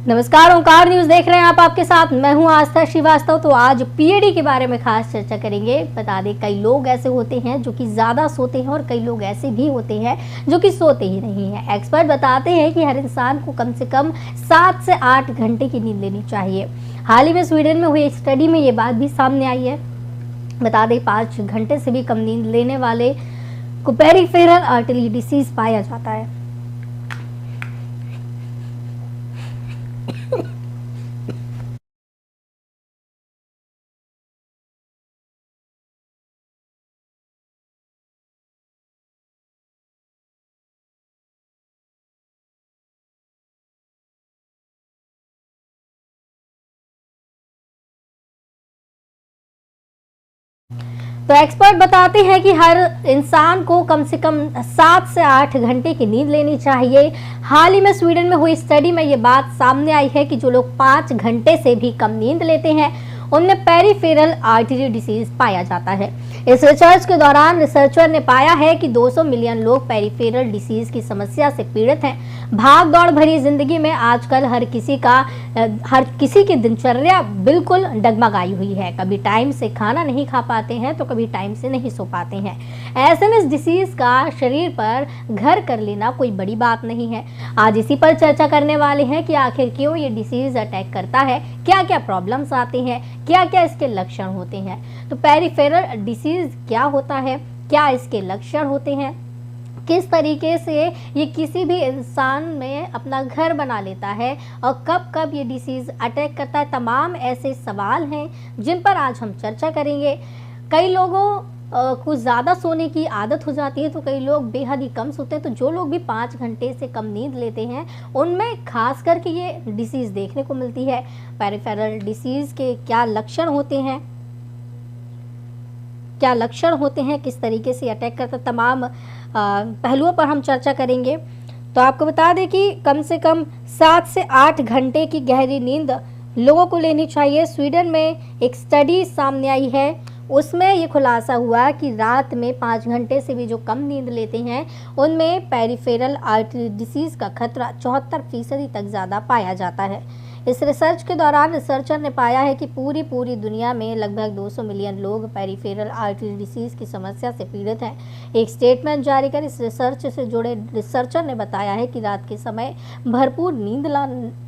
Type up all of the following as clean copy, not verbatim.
नमस्कार, ओंकार न्यूज देख रहे हैं आप। आपके साथ मैं हूं आस्था श्रीवास्तव। तो आज पीएडी के बारे में खास चर्चा करेंगे। बता दें, कई लोग ऐसे होते हैं जो कि ज्यादा सोते हैं और कई लोग ऐसे भी होते हैं जो कि सोते ही नहीं हैं। एक्सपर्ट बताते हैं कि हर इंसान को कम से कम 7 से 8 घंटे की नींद लेनी चाहिए। हाल ही में स्वीडन में हुई स्टडी में ये बात भी सामने आई है। बता दें, 5 घंटे से भी कम नींद लेने वाले को पेरिफेरल आर्टरी डिसीज पाया जाता है। तो एक्सपर्ट बताते हैं कि हर इंसान को कम से कम 7 से 8 घंटे की नींद लेनी चाहिए। हाल ही में स्वीडन में हुई स्टडी में ये बात सामने आई है कि जो लोग 5 घंटे से भी कम नींद लेते हैं उनमें पेरिफेरल आर्टरी डिसीज पाया जाता है। इस रिसर्च के दौरान रिसर्चर ने पाया है कि 200 मिलियन लोग पेरिफेरल डिसीज की समस्या से पीड़ित हैं। भाग दौड़ भरी जिंदगी में आजकल हर किसी की दिनचर्या बिल्कुल डगमगाई हुई है। कभी टाइम से खाना नहीं खा पाते हैं तो कभी टाइम से नहीं सो पाते हैं। ऐसे में इस डिसीज का शरीर पर घर कर लेना कोई बड़ी बात नहीं है। आज इसी पर चर्चा करने वाले हैं कि आखिर क्यों ये डिसीज अटैक करता है, क्या क्या प्रॉब्लम्स आती हैं, क्या क्या इसके लक्षण होते हैं। तो पेरिफेरल डिसीज क्या होता है, क्या इसके लक्षण होते हैं, किस तरीके से ये किसी भी इंसान में अपना घर बना लेता है और कब कब ये डिसीज अटैक करता है, तमाम ऐसे सवाल हैं जिन पर आज हम चर्चा करेंगे। कई लोगों को ज़्यादा सोने की आदत हो जाती है तो कई लोग बेहद ही कम सोते हैं। तो जो लोग भी 5 घंटे से कम नींद लेते हैं उनमें खास करके ये डिसीज़ देखने को मिलती है। पेरिफेरल डिसीज़ के क्या लक्षण होते हैं, किस तरीके से अटैक करता है, तमाम पहलुओं पर हम चर्चा करेंगे। तो आपको बता दें कि कम से कम 7 से 8 घंटे की गहरी नींद लोगों को लेनी चाहिए। स्वीडन में एक स्टडी सामने आई है, उसमें ये खुलासा हुआ कि रात में 5 घंटे से भी जो कम नींद लेते हैं उनमें पेरिफेरल आर्टरी डिसीज़ का खतरा 74% तक ज़्यादा पाया जाता है। इस रिसर्च के दौरान रिसर्चर ने पाया है कि पूरी दुनिया में लगभग 200 मिलियन लोग पेरिफेरल आर्टरी डिसीज़ की समस्या से पीड़ित हैं। एक स्टेटमेंट जारी कर इस रिसर्च से जुड़े रिसर्चर ने बताया है कि रात के समय भरपूर नींद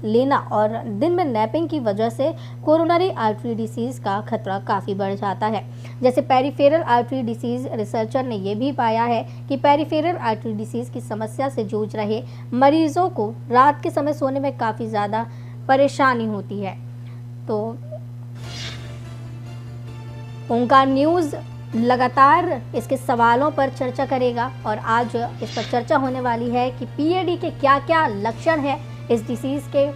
लेना और दिन में नैपिंग की वजह से कोरोनरी आर्टरी डिसीज़ का खतरा काफ़ी बढ़ जाता है। जैसे पेरिफेरल आर्टरी डिसीज़, रिसर्चर ने यह भी पाया है कि पेरिफेरल आर्टरी डिसीज़ की समस्या से जूझ रहे मरीजों को रात के समय सोने में काफ़ी ज़्यादा परेशानी होती है। तो ओंकार न्यूज़ लगातार इसके सवालों पर चर्चा करेगा और आज इस पर चर्चा होने वाली है कि पीएडी के क्या क्या लक्षण हैं इस डिसीज़ के।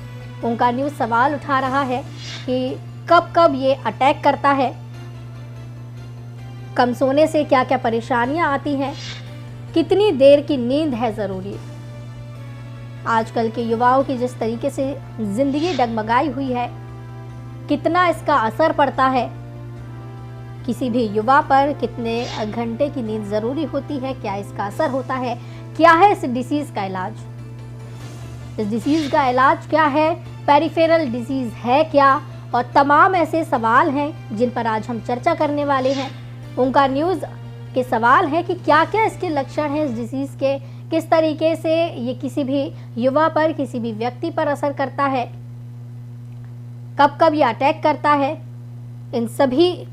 ओंकार न्यूज़ सवाल उठा रहा है कि कब कब ये अटैक करता है, कम सोने से क्या क्या परेशानियां आती हैं, कितनी देर की नींद है ज़रूरी। आजकल के युवाओं की जिस तरीके से ज़िंदगी डगमगाई हुई है, कितना इसका असर पड़ता है किसी भी युवा पर, कितने घंटे की नींद ज़रूरी होती है, क्या इसका असर होता है, क्या है इस डिसीज़ का इलाज, इस डिसीज़ का इलाज क्या है, पेरिफेरल डिसीज़ है क्या, और तमाम ऐसे सवाल हैं जिन पर आज हम चर्चा करने वाले हैं। ओंकार न्यूज़ के सवाल है कि क्या क्या इसके लक्षण हैं इस डिसीज़ के, किस तरीके से ये किसी भी युवा पर, किसी भी व्यक्ति पर असर करता है, कब कब ये अटैक करता है। इन सभी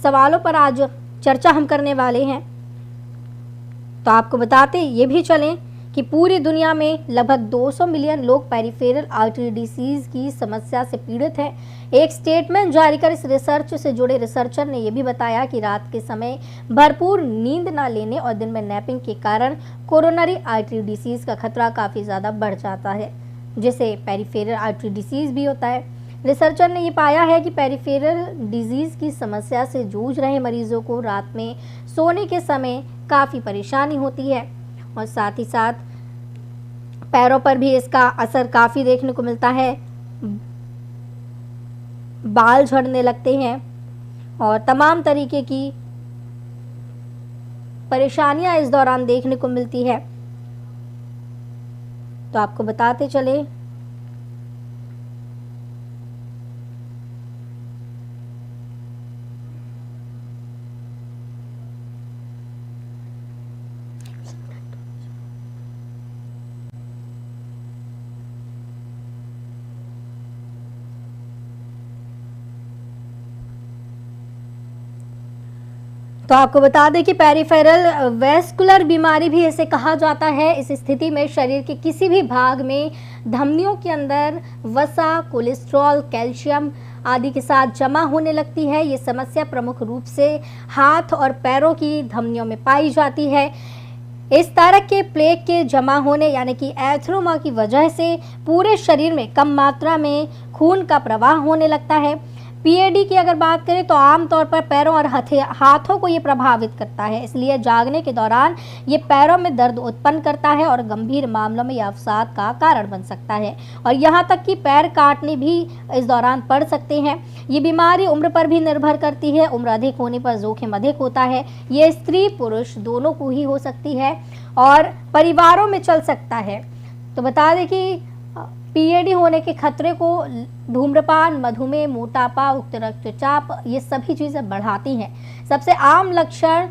सवालों पर आज चर्चा हम करने वाले हैं। तो आपको बताते ये भी चलें कि पूरी दुनिया में लगभग 200 मिलियन लोग पेरिफेरल आर्टरी डिसीज़ की समस्या से पीड़ित हैं। एक स्टेटमेंट जारी कर इस रिसर्च से जुड़े रिसर्चर ने यह भी बताया कि रात के समय भरपूर नींद ना लेने और दिन में नैपिंग के कारण कोरोनरी आर्टरी डिसीज़ का खतरा काफ़ी ज़्यादा बढ़ जाता है, जिसे पेरिफेरल आर्टरी डिसीज़ भी होता है। रिसर्चर ने ये पाया है कि पेरिफेरल डिजीज़ की समस्या से जूझ रहे मरीजों को रात में सोने के समय काफ़ी परेशानी होती है और साथ ही साथ पैरों पर भी इसका असर काफ़ी देखने को मिलता है। बाल झड़ने लगते हैं और तमाम तरीके की परेशानियां इस दौरान देखने को मिलती है। तो आपको बताते चले तो आपको बता दें कि पेरिफेरल वेस्कुलर बीमारी भी इसे कहा जाता है। इस स्थिति में शरीर के किसी भी भाग में धमनियों के अंदर वसा, कोलेस्ट्रॉल, कैल्शियम आदि के साथ जमा होने लगती है। ये समस्या प्रमुख रूप से हाथ और पैरों की धमनियों में पाई जाती है। इस तरह के प्लेग के जमा होने यानी कि एथेरोमा की वजह से पूरे शरीर में कम मात्रा में खून का प्रवाह होने लगता है। पीएडी की अगर बात करें तो आमतौर पर पैरों और हाथों को ये प्रभावित करता है, इसलिए जागने के दौरान ये पैरों में दर्द उत्पन्न करता है और गंभीर मामलों में यह अवसाद का कारण बन सकता है और यहाँ तक कि पैर काटने भी इस दौरान पड़ सकते हैं। ये बीमारी उम्र पर भी निर्भर करती है। उम्र अधिक होने पर जोखिम अधिक होता है। ये स्त्री पुरुष दोनों को ही हो सकती है और परिवारों में चल सकता है। तो बता दें कि पीएडी होने के खतरे को धूम्रपान, मधुमेह, मोटापा, उच्च रक्तचाप ये सभी चीज़ें बढ़ाती हैं। सबसे आम लक्षण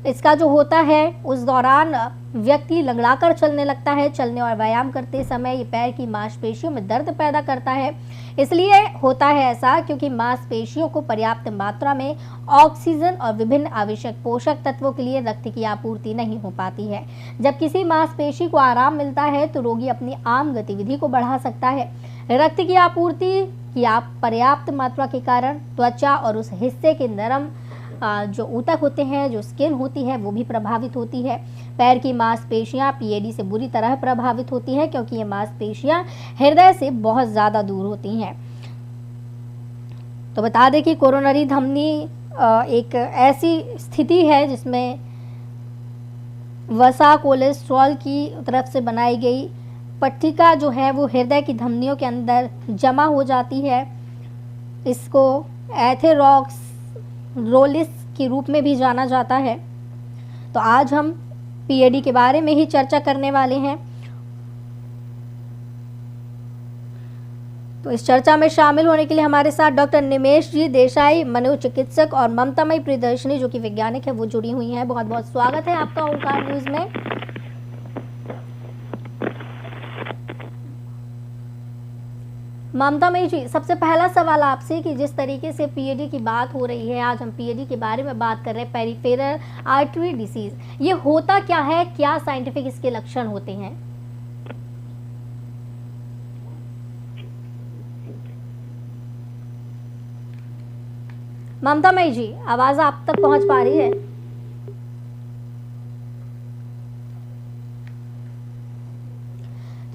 इसका जो होता है उस दौरान व्यक्ति लंगड़ाकर चलने लगता है। चलने और व्यायाम करते समय ये पैर की मांसपेशियों में दर्द पैदा करता है। इसलिए होता है ऐसा क्योंकि मांसपेशियों को पर्याप्त मात्रा में ऑक्सीजन और विभिन्न आवश्यक पोषक तत्वों के लिए रक्त की आपूर्ति नहीं हो पाती है। जब किसी मांसपेशी को आराम मिलता है तो रोगी अपनी आम गतिविधि को बढ़ा सकता है। रक्त की आपूर्ति की पर्याप्त मात्रा के कारण त्वचा और उस हिस्से के नरम जो ऊतक होते हैं, जो स्किन होती है, वो भी प्रभावित होती है। पैर की मांसपेशियां पीएडी से बुरी तरह प्रभावित होती हैं क्योंकि ये मांसपेशियां हृदय से बहुत ज़्यादा दूर होती हैं। तो बता दें कि कोरोनरी धमनी एक ऐसी स्थिति है जिसमें वसा, कोलेस्ट्रॉल की तरफ से बनाई गई पट्टिका जो है वो हृदय की धमनियों के अंदर जमा हो जाती है। इसको एथेरोस्क्लेरोसिस के रूप में भी जाना जाता है। तो आज हम पीएडी के बारे में ही चर्चा करने वाले हैं। तो इस चर्चा में शामिल होने के लिए हमारे साथ डॉक्टर निमेश जी देसाई, मनोचिकित्सक, और ममतामयी प्रियदर्शनी जो कि वैज्ञानिक है वो जुड़ी हुई हैं। बहुत बहुत स्वागत है आपका ओंकार न्यूज में। ममतामयी जी, सबसे पहला सवाल आपसे कि जिस तरीके से पीएडी की बात हो रही है, आज हम पीएडी के बारे में बात कर रहे हैं, पेरिफेरल आर्टरी डिसीज, ये होता क्या है, क्या साइंटिफिक इसके लक्षण होते हैं? ममतामयी जी, आवाज आप तक पहुंच पा रही है?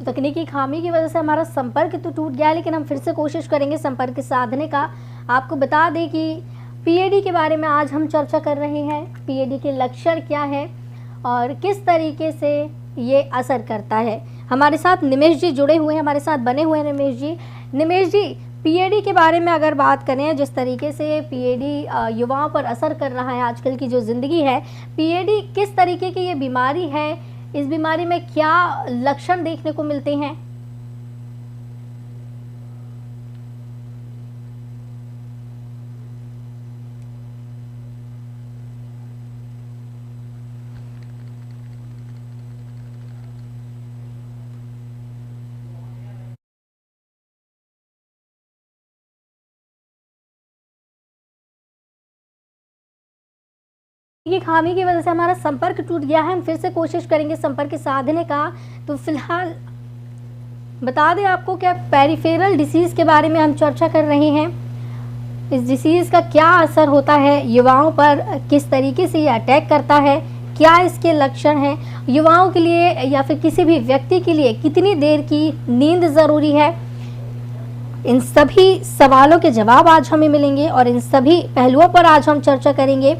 तकनीकी खामी की वजह से हमारा संपर्क तो टूट गया है, लेकिन हम फिर से कोशिश करेंगे संपर्क साधने का। आपको बता दें कि पीएडी के बारे में आज हम चर्चा कर रहे हैं। पीएडी के लक्षण क्या है और किस तरीके से ये असर करता है। हमारे साथ निमेश जी जुड़े हुए हैं, हमारे साथ बने हुए हैं निमेश जी, पीएडी के बारे में अगर बात करें, जिस तरीके से पीएडी युवाओं पर असर कर रहा है, आजकल की जो ज़िंदगी है, पीएडी किस तरीके की ये बीमारी है, इस बीमारी में क्या लक्षण देखने को मिलते हैं? ये खामी की वजह से हमारा संपर्क टूट गया है। हम फिर से कोशिश करेंगे संपर्क साधने का। तो फिलहाल बता दें आपको क्या पेरिफेरल डिसीज़ के बारे में हम चर्चा कर रहे हैं। इस डिसीज़ का क्या असर होता है युवाओं पर, किस तरीके से ये अटैक करता है, क्या इसके लक्षण हैं, युवाओं के लिए या फिर किसी भी व्यक्ति के लिए कितनी देर की नींद ज़रूरी है, इन सभी सवालों के जवाब आज हमें मिलेंगे और इन सभी पहलुओं पर आज हम चर्चा करेंगे।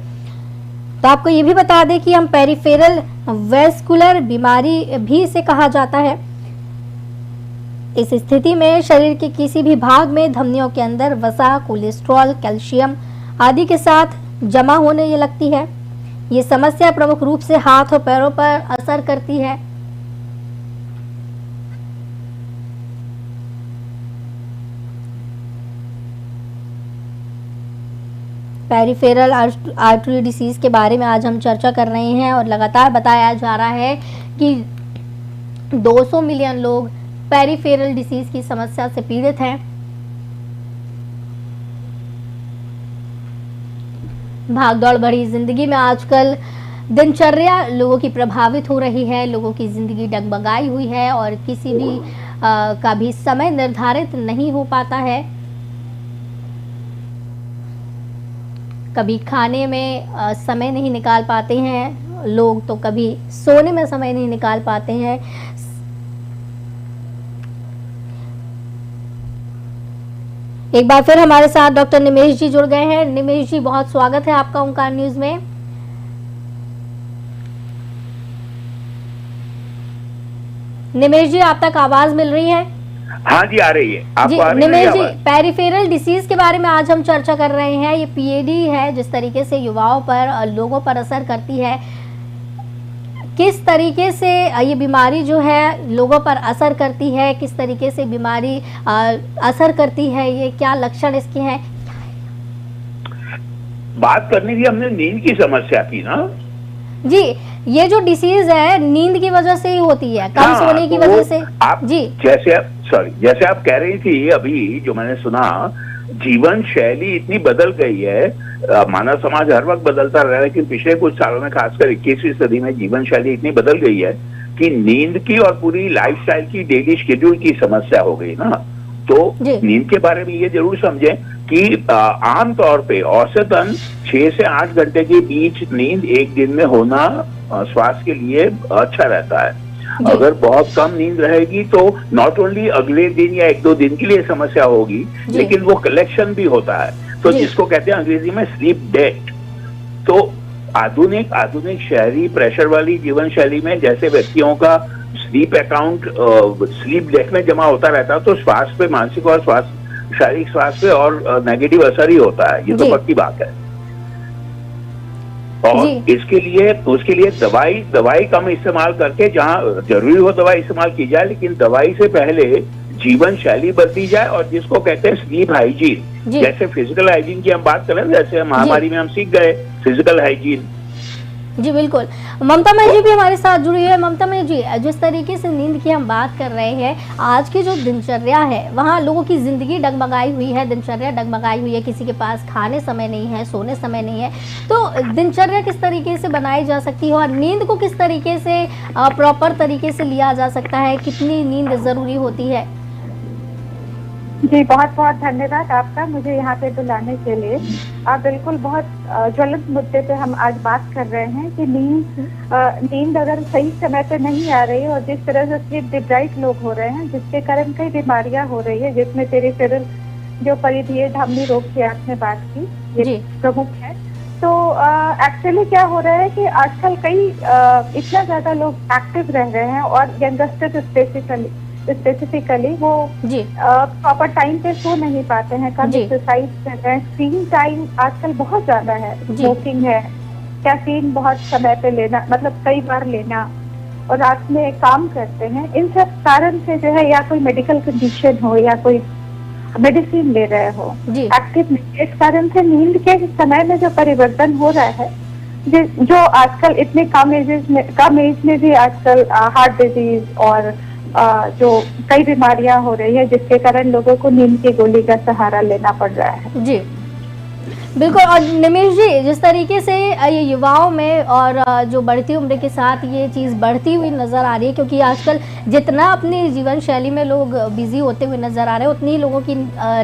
तो आपको ये भी बता दें कि हम पेरिफेरल वेस्कुलर बीमारी भी इसे कहा जाता है। इस स्थिति में शरीर के किसी भी भाग में धमनियों के अंदर वसा, कोलेस्ट्रॉल, कैल्शियम आदि के साथ जमा होने ये लगती है। ये समस्या प्रमुख रूप से हाथ और पैरों पर असर करती है। पेरिफेरल आर्टरी डिसीज़ के बारे में आज हम चर्चा कर रहे हैं और लगातार बताया जा रहा है कि 200 मिलियन लोग पेरिफेरल डिसीज़ की समस्या से पीड़ित हैं। भाग दौड़ भरी जिंदगी में आजकल दिनचर्या लोगों की प्रभावित हो रही है, लोगों की जिंदगी डगमगाई हुई है और किसी भी का भी समय निर्धारित नहीं हो पाता है। कभी खाने में समय नहीं निकाल पाते हैं लोग, तो कभी सोने में समय नहीं निकाल पाते हैं। एक बार फिर हमारे साथ डॉक्टर निमेश जी जुड़ गए हैं। निमेश जी, बहुत स्वागत है आपका ओंकार न्यूज में। निमेश जी, आप तक आवाज मिल रही है? हाँ जी, आ रही है। जी निमेश जी, पेरिफेरल डिसीज के बारे में आज हम चर्चा कर रहे हैं। ये पीएडी है, जिस तरीके से युवाओं पर, लोगों पर असर करती है, किस तरीके से ये बीमारी जो है लोगों पर असर करती है, किस तरीके से बीमारी असर करती है, ये क्या लक्षण इसके हैं? बात करनी थी हमने नींद की समस्या की ना जी। ये जो डिसीज है नींद की वजह से ही होती है, कम सोने की वजह से। आप जी, जैसे आप कह रही थी अभी, जो मैंने सुना, जीवन शैली इतनी बदल गई है। मानव समाज हर वक्त बदलता रहा है, लेकिन पिछले कुछ सालों में, खासकर 21वीं सदी में, जीवन शैली इतनी बदल गई है कि नींद की और पूरी लाइफस्टाइल की, डेली शेड्यूल की समस्या हो गई ना। तो नींद के बारे में ये जरूर समझें कि आमतौर पे औसतन 6 से 8 घंटे के बीच नींद एक दिन में होना स्वास्थ्य के लिए अच्छा रहता है। अगर बहुत कम नींद रहेगी तो नॉट ओनली अगले दिन या 1-2 दिन के लिए समस्या होगी, लेकिन वो कलेक्शन भी होता है, तो जिसको कहते हैं अंग्रेजी में स्लीप डेट। तो आधुनिक शहरी प्रेशर वाली जीवन शैली में जैसे व्यक्तियों का स्लीप अकाउंट स्लीप डेट में जमा होता रहता है, तो स्वास्थ्य पे, मानसिक और शारीरिक स्वास्थ्य पे और नेगेटिव असर ही होता है। ये तो पक्की बात है। और उसके लिए दवाई कम इस्तेमाल करके, जहां जरूरी हो दवाई इस्तेमाल की जाए, लेकिन दवाई से पहले जीवन शैली बदली जाए, और जिसको कहते हैं स्लीप हाइजीन। जैसे फिजिकल हाइजीन की हम बात करें, जैसे महामारी में हम सीख गए फिजिकल हाइजीन। जी बिल्कुल। ममता मई जी भी हमारे साथ जुड़ी है। ममता मई जी, जिस तरीके से नींद की हम बात कर रहे हैं, आज की जो दिनचर्या है वहाँ लोगों की जिंदगी डगमगाई हुई है, दिनचर्या डगमगाई हुई है। किसी के पास खाने समय नहीं है, सोने समय नहीं है, तो दिनचर्या किस तरीके से बनाई जा सकती है और नींद को किस तरीके से प्रॉपर तरीके से लिया जा सकता है? कितनी नींद जरूरी होती है? जी, बहुत बहुत धन्यवाद आपका मुझे यहाँ पे बुलाने के लिए। आप बिल्कुल बहुत ज्वलंत मुद्दे पे हम आज बात कर रहे हैं कि नींद अगर सही समय पे नहीं आ रही है, और जिस तरह से स्लीप डिप्राइव्ड लोग हो रहे हैं, जिसके कारण कई बीमारियां हो रही है, जिसमें पेरिफेरल जो परिधीय धमनी रोग की आपने बात की, ये प्रमुख है। तो एक्चुअली क्या हो रहा है कि आजकल कई इतना ज्यादा लोग एक्टिव रह रहे हैं, और यंगस्टर स्पेसिफिकली वो प्रॉपर टाइम पे सो नहीं पाते हैं, कम एक्सरसाइज कर रहे हैं, स्क्रीन टाइम आजकल बहुत ज्यादा है, स्मोकिंग है, कैफीन बहुत समय पे लेना, मतलब कई बार लेना, और रात में काम करते हैं। इन सब कारण से जो है, या कोई मेडिकल कंडीशन हो या कोई मेडिसिन ले रहे हो, एक्टिव, इस कारण से नींद के समय में जो परिवर्तन हो रहा है, जो आजकल इतने कम एज में भी आजकल हार्ट डिजीज और जो कई बीमारियां हो रही है, जिसके कारण लोगों को नींद की गोली का सहारा लेना पड़ रहा है। जी बिल्कुल। और निमेश जी, जिस तरीके से ये युवाओं में और जो बढ़ती उम्र के साथ ये चीज़ बढ़ती हुई नज़र आ रही है, क्योंकि आजकल जितना अपनी जीवन शैली में लोग बिजी होते हुए नज़र आ रहे हैं, उतनी ही लोगों की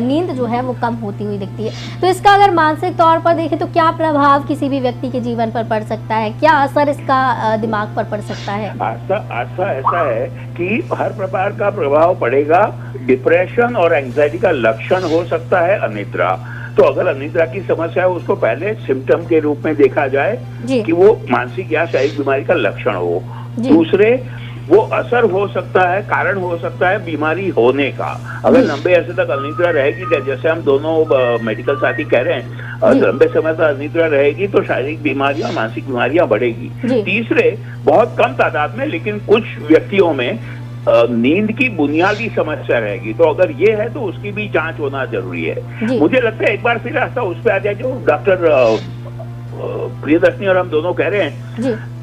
नींद जो है वो कम होती हुई दिखती है। तो इसका अगर मानसिक तौर पर देखें तो क्या प्रभाव किसी भी व्यक्ति के जीवन पर पड़ सकता है? क्या असर इसका दिमाग पर पड़ सकता है? ऐसा है कि हर प्रकार का प्रभाव पड़ेगा। डिप्रेशन और एंग्जाइटी का लक्षण हो सकता है अनिद्रा। तो अगर अनिद्रा की समस्या है, उसको पहले सिम्टम के रूप में देखा जाए कि वो मानसिक या शारीरिक बीमारी का लक्षण हो। दूसरे, वो असर हो सकता है, कारण हो सकता है बीमारी होने का। अगर लंबे अरसे तक अनिद्रा रहेगी, जैसे हम दोनों मेडिकल साथी कह रहे हैं, लंबे समय तक अनिद्रा रहेगी तो शारीरिक बीमारियां, मानसिक बीमारियां बढ़ेगी। तीसरे, बहुत कम तादाद में, लेकिन कुछ व्यक्तियों में नींद की बुनियादी समस्या रहेगी। तो अगर ये है तो उसकी भी जांच होना जरूरी है। मुझे लगता है एक बार फिर रास्ता उस पर आ जाए, जो डॉक्टर प्रियदर्शनी और हम दोनों कह रहे हैं,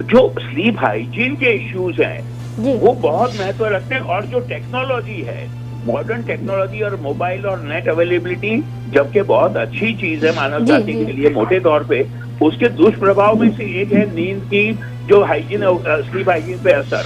जो स्लीप हाइजीन के इश्यूज हैं वो बहुत महत्व रखते हैं। और जो टेक्नोलॉजी है, मॉडर्न टेक्नोलॉजी और मोबाइल और नेट अवेलेबिलिटी, जबकि बहुत अच्छी चीज है मानव जाति के लिए मोटे तौर पे, उसके दुष्प्रभाव में से एक है नींद की जो हाइजीन, स्लीप हाइजीन पे असर,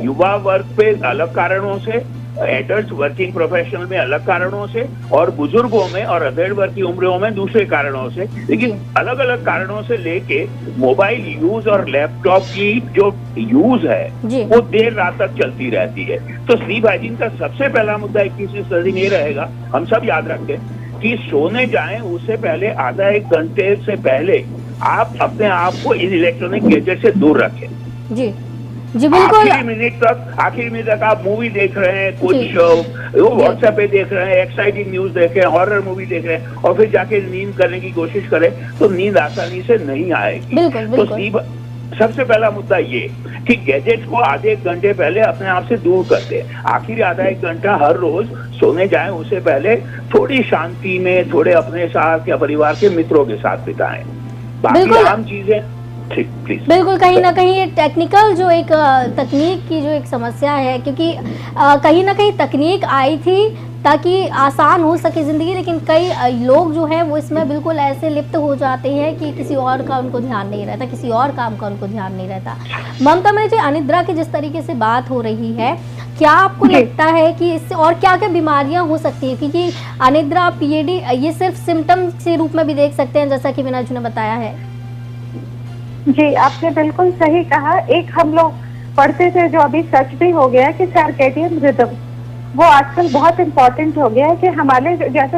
युवा वर्ग पे अलग कारणों से, एडल्ट वर्किंग प्रोफेशनल में अलग कारणों से, और बुजुर्गों में और अधेड़ वर्ग की उम्रों में दूसरे कारणों से। लेकिन अलग अलग कारणों से लेके मोबाइल यूज और लैपटॉप की जो यूज है वो देर रात तक चलती रहती है। तो स्लीप हाइजीन का सबसे पहला मुद्दा 21वीं सदी में ये रहेगा, हम सब याद रखें कि सोने जाएं उससे पहले आधा एक घंटे से पहले आप अपने आप को इन इलेक्ट्रॉनिक गैजेट से दूर रखें। जी जी बिल्कुल। आखिरी मिनट तक आप मूवी देख रहे हैं, कुछ व्हाट्सएप पे देख रहे हैं, एक्साइटिंग न्यूज देख रहे हैं, हॉरर मूवी देख रहे हैं, और फिर जाके नींद करने की कोशिश करें तो नींद आसानी से नहीं आएगी। बिल्कुल, तो स्लीप सबसे पहला मुद्दा ये कि गैजेट को आधे एक घंटे पहले अपने आप से दूर कर दें। आखिरी आधा एक घंटा हर रोज सोने जाएं उससे पहले थोड़ी शांति में, थोड़े अपने साथ या परिवार के मित्रों के साथ बिताएं। बाकी आम चीजें बिल्कुल, कहीं ना कहीं ये टेक्निकल जो एक तकनीक की जो एक समस्या है, क्योंकि कहीं ना कहीं तकनीक आई थी ताकि आसान हो सके ज़िंदगी, लेकिन कई लोग जो हैं वो इसमें बिल्कुल ऐसे लिप्त हो जाते हैं कि किसी और का उनको ध्यान नहीं रहता, किसी और काम का उनको ध्यान नहीं रहता। ममता में जो अनिद्रा की जिस तरीके से बात हो रही है, क्या आपको लगता है कि इससे और क्या क्या बीमारियां हो सकती हैं? क्योंकि अनिद्रा, पीएडी ये सिर्फ सिम्टम के रूप में भी देख सकते हैं, जैसा कि विनाजू ने बताया है। जी, आपने बिल्कुल सही कहा। एक हम लोग पढ़ते थे जो अभी सच भी हो गया है कि सर्केडियन रिदम वो आजकल बहुत इम्पोर्टेंट हो गया है कि हमारे जैसे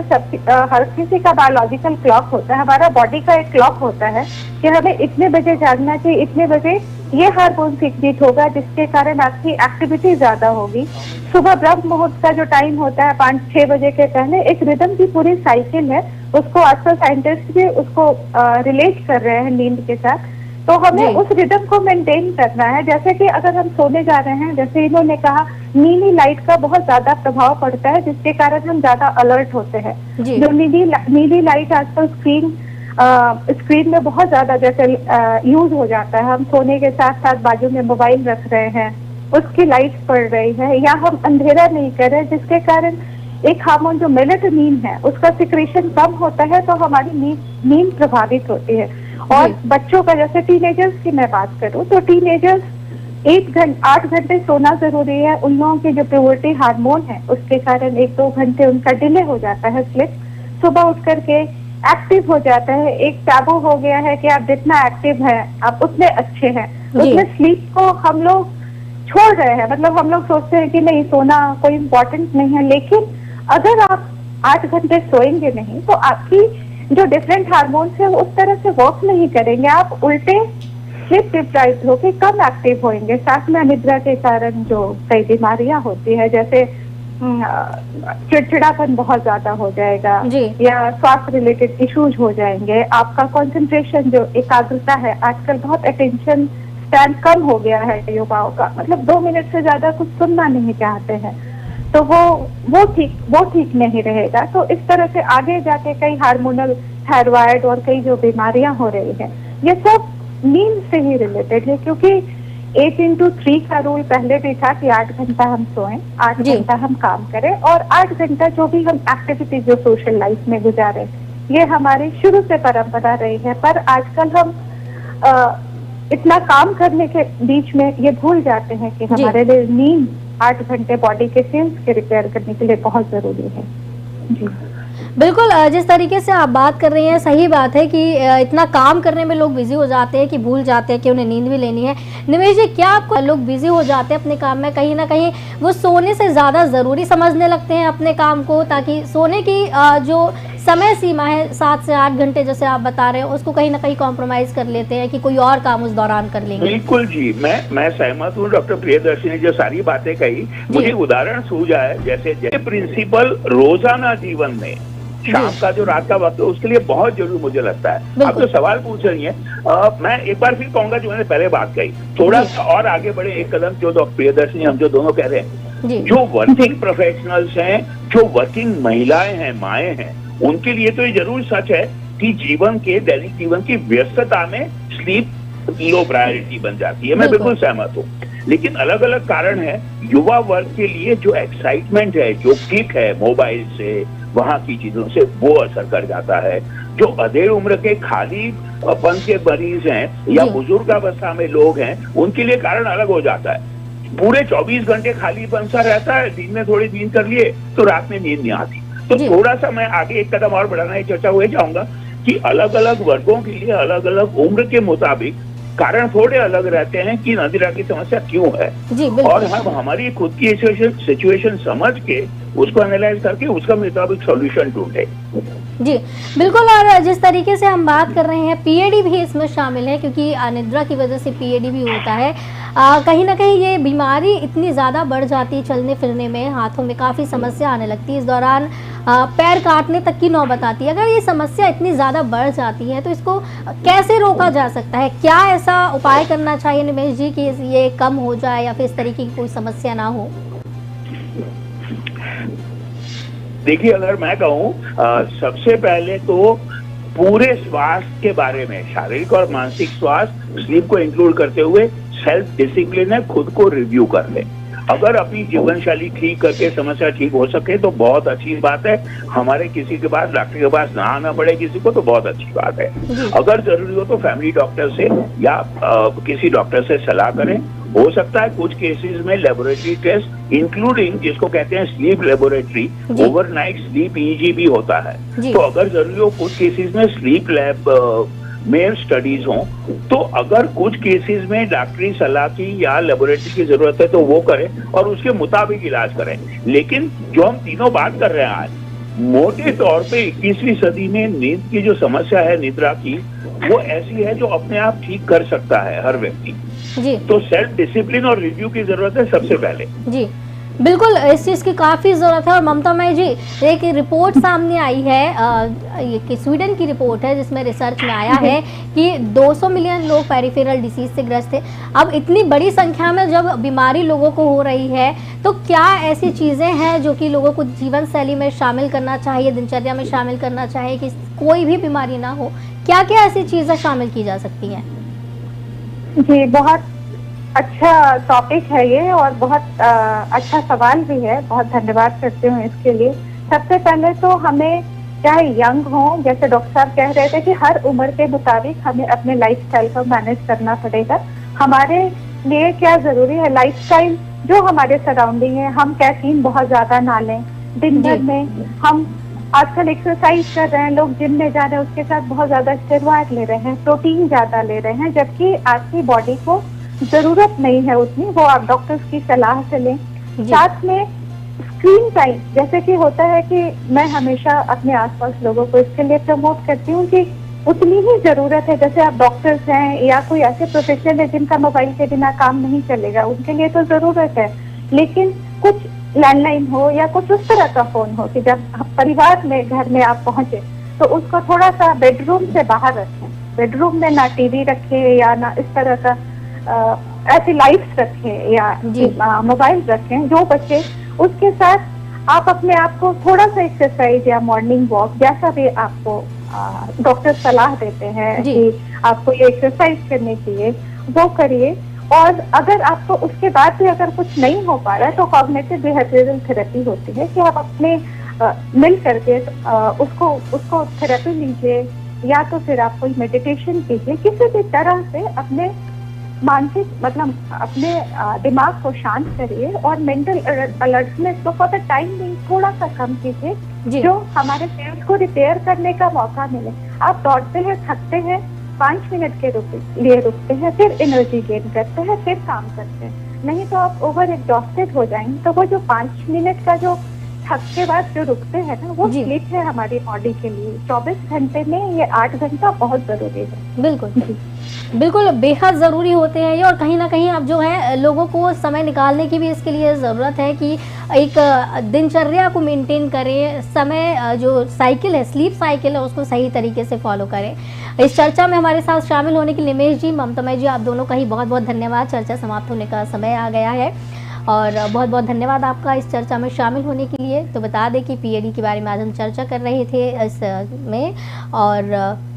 हर किसी का बायोलॉजिकल क्लॉक होता है, हमारा बॉडी का एक क्लॉक होता है कि हमें इतने बजे जागना चाहिए, इतने बजे ये हार्मोन सीक्रेट होगा जिसके कारण आपकी एक्टिविटी ज्यादा होगी। सुबह ब्रह्म मुहूर्त का जो टाइम होता है 5-6 बजे के पहले, एक रिदम की पूरी साइकिल है, उसको आजकल साइंटिस्ट भी उसको रिलेट कर रहे हैं नींद के साथ। तो हमें उस रिदम को मेंटेन करना है। जैसे कि अगर हम सोने जा रहे हैं, जैसे इन्होंने कहा, नीली लाइट का बहुत ज्यादा प्रभाव पड़ता है जिसके कारण हम ज्यादा अलर्ट होते हैं। जो नीली लाइट आजकल स्क्रीन में बहुत ज्यादा जैसे यूज हो जाता है, हम सोने के साथ साथ बाजू में मोबाइल रख रहे हैं, उसकी लाइट पड़ रही है, या हम अंधेरा नहीं कर रहे, जिसके कारण एक हार्मोन जो मेलेटोनिन है उसका सिक्रेशन कम होता है, तो हमारी नींद प्रभावित होती है। और बच्चों का, जैसे टीनेजर्स की मैं बात करूं तो टीनेजर्स 8 घंटे सोना जरूरी है। उन लोगों के जो प्यूबर्टी हार्मोन है उसके कारण 1-2 घंटे उनका डिले हो जाता है स्लिप, सुबह उठ करके एक्टिव हो जाता है। एक टैबू हो गया है कि आप जितना एक्टिव है आप उतने अच्छे हैं, उसमें स्लीप को हम लोग छोड़ रहे हैं। मतलब हम लोग सोचते हैं कि नहीं, सोना कोई इम्पोर्टेंट नहीं है, लेकिन अगर आप 8 घंटे सोएंगे नहीं तो आपकी जो डिफरेंट हार्मोन्स है उस तरह से वर्क नहीं करेंगे, आप उल्टे स्लिप डिप्राइव्ड होकर कम एक्टिव होंगे। साथ में अनिद्रा के कारण जो कई बीमारियां होती है, जैसे चिड़चिड़ापन बहुत ज्यादा हो जाएगा, या स्वास्थ्य रिलेटेड इश्यूज हो जाएंगे। आपका कंसंट्रेशन, जो एकाग्रता है, आजकल बहुत अटेंशन स्पैन कम हो गया है युवाओं का, मतलब 2 मिनट से ज्यादा कुछ सुनना नहीं चाहते हैं, तो वो ठीक नहीं रहेगा। तो इस तरह से आगे जाके कई हार्मोनल थायराइड और कई जो बीमारियां हो रही हैं, ये सब नींद से ही रिलेटेड है। क्योंकि 8x3 का रूल पहले भी था कि 8 घंटा हम सोएं, 8 घंटा हम काम करें, और 8 घंटा जो भी हम एक्टिविटी जो सोशल लाइफ में गुजारें, ये हमारी शुरू से परंपरा रही है। पर आजकल हम इतना काम करने के बीच में ये भूल जाते हैं कि हमारे लिए नींद 8 घंटे बॉडी के सेल्स के रिपेयर करने के लिए बहुत जरूरी है। जी बिल्कुल, जिस तरीके से आप बात कर रही हैं सही बात है कि इतना काम करने में लोग बिजी हो जाते हैं कि भूल जाते हैं कि उन्हें नींद भी लेनी है। निमेश जी, क्या आपको लोग बिजी हो जाते हैं अपने काम में, कहीं ना कहीं वो सोने से ज़्यादा ज़रूरी समझने लगते हैं अपने काम को, ताकि सोने की जो समय सीमा है 7 से 8 घंटे जैसे आप बता रहे हैं, उसको कहीं ना कहीं कॉम्प्रोमाइज कर लेते हैं कि कोई और काम उस दौरान कर लेंगे? बिल्कुल जी, मैं सहमत हूँ। डॉक्टर प्रियदर्शी ने जो सारी बातें कही, मुझे उदाहरण सूझा है। जैसे प्रिंसिपल रोजाना जीवन में शाम का जो रात का वक्त है उसके लिए बहुत जरूरी मुझे लगता है। आप जो सवाल पूछ रही हैं, मैं एक बार फिर कहूंगा जो मैंने पहले बात कही, थोड़ा सा और आगे बढ़े एक कदम, जो डॉक्टर प्रियदर्शी हम जो दोनों कह रहे हैं, जो वर्किंग प्रोफेशनल्स हैं, जो वर्किंग महिलाएं हैं, माएँ हैं, उनके लिए तो ये जरूर सच है कि दैनिक जीवन की व्यस्तता में स्लीप लो प्रायोरिटी बन जाती है। मैं बिल्कुल सहमत हूँ, लेकिन अलग अलग कारण है। युवा वर्ग के लिए जो एक्साइटमेंट है, जो किक है मोबाइल से, वहां की चीजों से, वो असर कर जाता है। जो अधेड़ उम्र के खाली पन के मरीज हैं या जी। बुजुर्ग अवस्था में लोग हैं, उनके लिए कारण अलग हो जाता है। पूरे 24 घंटे खालीपन सा रहता है, दिन में थोड़ी नींद कर लिए तो रात में नींद नहीं आती। तो जी। थोड़ा सा मैं आगे एक कदम और बढ़ाना की चर्चा हुए चाहूंगा कि अलग अलग वर्गों के लिए अलग अलग उम्र के मुताबिक कारण थोड़े अलग रहते हैं कि अनिद्रा की समस्या क्यों है, जी बिल्कुल। और हम हमारी खुद की सिचुएशन समझ के उसको एनालाइज करके उसका मुताबिक सॉल्यूशन ढूंढे। जी बिल्कुल। और जिस तरीके से हम बात कर रहे हैं, पीएडी भी इसमें शामिल है, क्योंकि अनिद्रा की वजह से पीएडी भी होता है। कहीं ना कहीं ये बीमारी इतनी ज़्यादा बढ़ जाती है, चलने फिरने में, हाथों में काफ़ी समस्या आने लगती है, इस दौरान पैर काटने तक की नौबत आती है। अगर ये समस्या इतनी ज़्यादा बढ़ जाती है तो इसको कैसे रोका जा सकता है? क्या ऐसा उपाय करना चाहिए निमेश जी कि ये कम हो जाए या फिर इस तरीके की कोई समस्या ना हो? देखिए, अगर मैं कहूँ सबसे पहले तो पूरे स्वास्थ्य के बारे में, शारीरिक और मानसिक स्वास्थ्य, स्लीप को इंक्लूड करते हुए सेल्फ डिसिप्लिन है, खुद को रिव्यू कर ले। अगर अपनी जीवन शैली ठीक करके समस्या ठीक हो सके तो बहुत अच्छी बात है। हमारे किसी के पास, डॉक्टर के पास ना आना पड़े किसी को तो बहुत अच्छी बात है। अगर जरूरी हो तो फैमिली डॉक्टर से या किसी डॉक्टर से सलाह करें। हो सकता है कुछ केसेस में लेबोरेटरी टेस्ट इंक्लूडिंग जिसको कहते हैं sleep laboratory, overnight sleep EEG भी होता है। तो अगर जरूरी हो कुछ केसेस में स्लीप लैब में स्टडीज हों, तो अगर कुछ केसेस में डॉक्टरी सलाह की या लेबोरेटरी की जरूरत है तो वो करें और उसके मुताबिक इलाज करें। लेकिन जो हम तीनों बात कर रहे हैं आज, मोटे तौर पे 21वीं सदी में नींद की जो समस्या है, निद्रा की, वो ऐसी है जो अपने आप ठीक कर सकता है हर व्यक्ति। जी। तो सेल्फ डिसिप्लिन और रिव्यू की जरूरत है सबसे पहले। जी बिल्कुल, इस चीज़ की काफ़ी ज़रूरत है। और ममता माई जी, एक रिपोर्ट सामने आई है, ये कि स्वीडन की रिपोर्ट है जिसमें रिसर्च में आया है कि 200 मिलियन लोग पेरिफेरल डिसीज से ग्रस्त थे। अब इतनी बड़ी संख्या में जब बीमारी लोगों को हो रही है तो क्या ऐसी चीज़ें हैं जो कि लोगों को जीवन शैली में शामिल करना चाहिए, दिनचर्या में शामिल करना चाहिए कि कोई भी बीमारी ना हो? क्या क्या ऐसी चीज़ें शामिल की जा सकती हैं? जी, बहुत अच्छा टॉपिक है ये और बहुत अच्छा सवाल भी है। बहुत धन्यवाद करती हूँ इसके लिए। सबसे पहले तो हमें, चाहे यंग हो, जैसे डॉक्टर साहब कह रहे थे कि हर उम्र के मुताबिक हमें अपने लाइफस्टाइल को मैनेज करना पड़ेगा। हमारे लिए क्या जरूरी है, लाइफस्टाइल जो हमारे सराउंडिंग है, हम कैफीन बहुत ज्यादा ना लें दिन भर में। हम आजकल एक्सरसाइज कर रहे हैं, लोग जिम में जा रहे हैं, उसके साथ बहुत ज्यादा स्टेरॉइड ले रहे हैं, प्रोटीन ज्यादा ले रहे हैं, जबकि आपकी बॉडी को जरूरत नहीं है उतनी। वो आप डॉक्टर्स की सलाह से लें। साथ में स्क्रीन टाइम, जैसे कि होता है कि मैं हमेशा अपने आसपास लोगों को इसके लिए प्रमोट करती हूँ कि उतनी ही जरूरत है। जैसे आप डॉक्टर्स हैं या कोई ऐसे प्रोफेशनल है जिनका मोबाइल के बिना काम नहीं चलेगा, उनके लिए तो जरूरत है। लेकिन कुछ लैंडलाइन हो या कुछ उस तरह का फोन हो कि जब परिवार में, घर में आप पहुंचे तो उसको थोड़ा सा बेडरूम से बाहर रखें। बेडरूम में ना टीवी रखें या ना इस तरह का ऐसी लाइट्स रखें या मोबाइल रखें। जो बच्चे, उसके साथ आप अपने आप को थोड़ा सा एक्सरसाइज या मॉर्निंग वॉक, जैसा भी आपको डॉक्टर सलाह देते हैं कि आपको ये एक्सरसाइज करनी चाहिए, वो करिए। और अगर आपको उसके बाद भी अगर कुछ नहीं हो पा रहा है तो कॉग्निटिव बिहेवियरल थेरेपी होती है कि आप अपने मिल करके उसको थेरेपी लीजिए, या तो फिर आप कोई मेडिटेशन कीजिए। किसी भी तरह से अपने मानसिक, मतलब अपने दिमाग को शांत करिए और मेंटल अलर्टनेस को फॉर द टाइम बिंग थोड़ा सा कम कीजिए, जो हमारे सेल्स को रिपेयर करने का मौका मिले। आप दौड़ते हैं, थकते हैं, 5 मिनट के लिए रुकते हैं, फिर एनर्जी गेन करते हैं, फिर काम करते हैं। नहीं तो आप ओवर एग्जॉस्टेड हो जाएंगे। तो वो जो 5 मिनट का जो थक के बाद जो रुकते हैं ना, वो स्लीप है हमारी बॉडी के लिए। 24 घंटे में ये 8 घंटा बहुत जरूरी है। बिल्कुल बिल्कुल, बेहद ज़रूरी होते हैं ये। और कहीं ना कहीं अब जो है लोगों को समय निकालने की भी इसके लिए ज़रूरत है कि एक दिनचर्या को मेंटेन करें, समय जो साइकिल है, स्लीप साइकिल है, उसको सही तरीके से फॉलो करें। इस चर्चा में हमारे साथ शामिल होने के लिए निमेश जी, ममता जी, आप दोनों का ही बहुत बहुत धन्यवाद। चर्चा समाप्त होने का समय आ गया है और बहुत बहुत धन्यवाद आपका इस चर्चा में शामिल होने के लिए। तो बता दें कि पीएडी के बारे में आज हम चर्चा कर रहे थे इसमें, और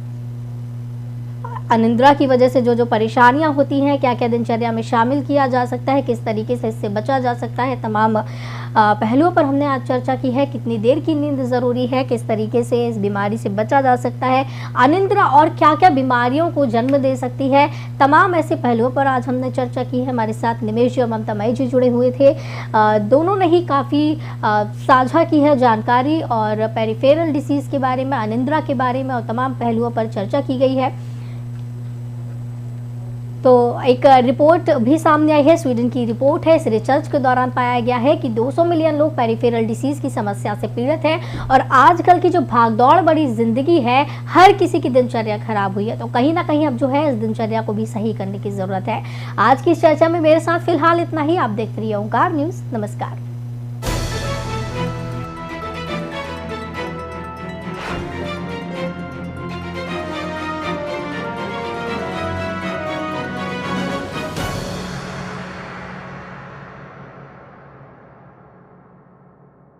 अनिद्रा की वजह से जो परेशानियां होती हैं, क्या क्या दिनचर्या में शामिल किया जा सकता है, किस तरीके से इससे बचा जा सकता है, तमाम पहलुओं पर हमने आज चर्चा की है। कितनी देर की नींद ज़रूरी है, किस तरीके से इस बीमारी से बचा जा सकता है, अनिद्रा और क्या क्या बीमारियों को जन्म दे सकती है, तमाम ऐसे पहलुओं पर आज हमने चर्चा की है। हमारे साथ निमेश जी और ममता मई जी जुड़े हुए थे। दोनों ने ही काफ़ी साझा की है जानकारी और पेरिफेरल डिसीज़ के बारे में, अनिद्रा के बारे में और तमाम पहलुओं पर चर्चा की गई है। तो एक रिपोर्ट भी सामने आई है, स्वीडन की रिपोर्ट है। इस रिसर्च के दौरान पाया गया है कि 200 मिलियन लोग पेरिफेरल डिसीज की समस्या से पीड़ित हैं और आजकल की जो भागदौड़ बड़ी जिंदगी है, हर किसी की दिनचर्या खराब हुई है। तो कहीं ना कहीं अब जो है इस दिनचर्या को भी सही करने की जरूरत है। आज की इस चर्चा में मेरे साथ फिलहाल इतना ही। आप देखते रहिए ओंकार न्यूज। नमस्कार।